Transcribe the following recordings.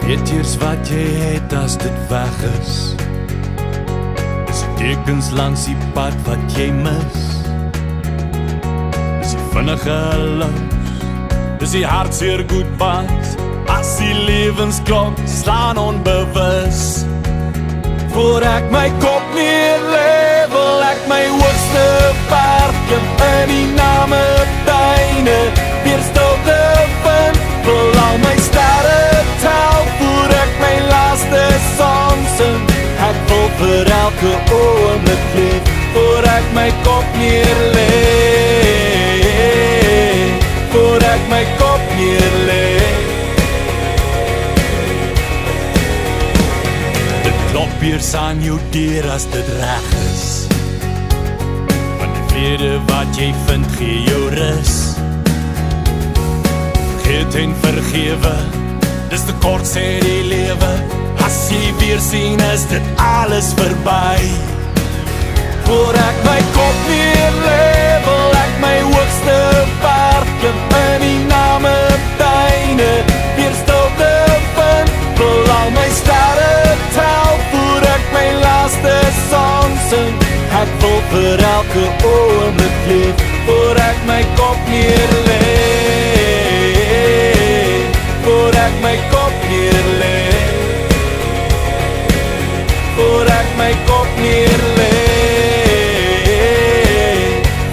Weet eers wat jy het as dit weg is. Dis die tekens langs die pad wat jy mis. Dis die vinnige lus, dis die hartseer goodbyes, as die lewensklok slaan onbewus. Voor ek my kop neerlê, wil ek my hoogste berg klim in die name tuine, weer stilte vind, wil al my sterre tel, voor ek my laaste song sing. Ek wil vir elke oomblik leef, voor ek my kop neerlê, voor ek my kop neerlê. Klop eers aan jou deur as dit reg is, want die vrede wat jy vind gee jou rus. Vergeet en vergewe, dis te kort sê die lewe, as jy weer sien is dit alles verby. Voor ek my kop neerlê, wil ek my hoogste berg klim in die name tuine, weer stilte vind, wil al my sterre tel, voor ek my laaste song sing. Ek wil vir elke oomblik leef, voor ek my kop neerlê, voor ek my kop neerlê, voor ek my kop neerlê,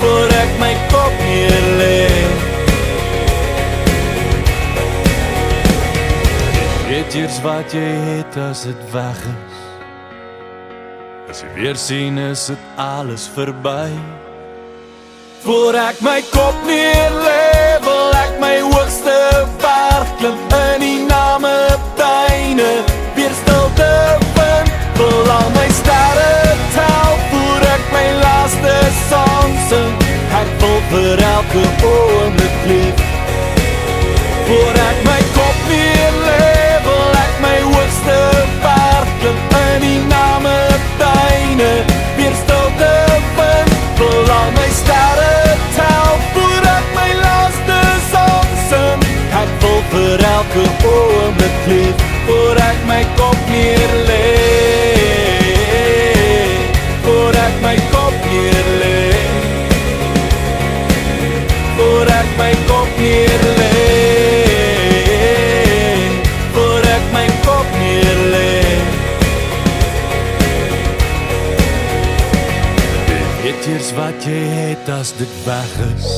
voor ek my kop neerlê. Weet eers wat jy het as dit weg is, as jy weer sien is dit alles verby. Voor ek my kop neerlê, wil ek my hoogste berg klim in die name tuine, weer stilte vind, wil al my sterre tel, voor ek my laaste song sing. Ek wil vir elke oomblik leef, voor ek my kop neerlê, wil ek my hoogste berg klim in die name tuine, weer stilte vind, wil al my sterre tel, voor ek my laaste song sing. Ek wil vir elke oomblik leef, voor ek my kop neerlê, voor ek my kop neerlê, voor ek my kop neerlê, voor ek my kop neerlê. Weet eers wat jy het as dit weg is,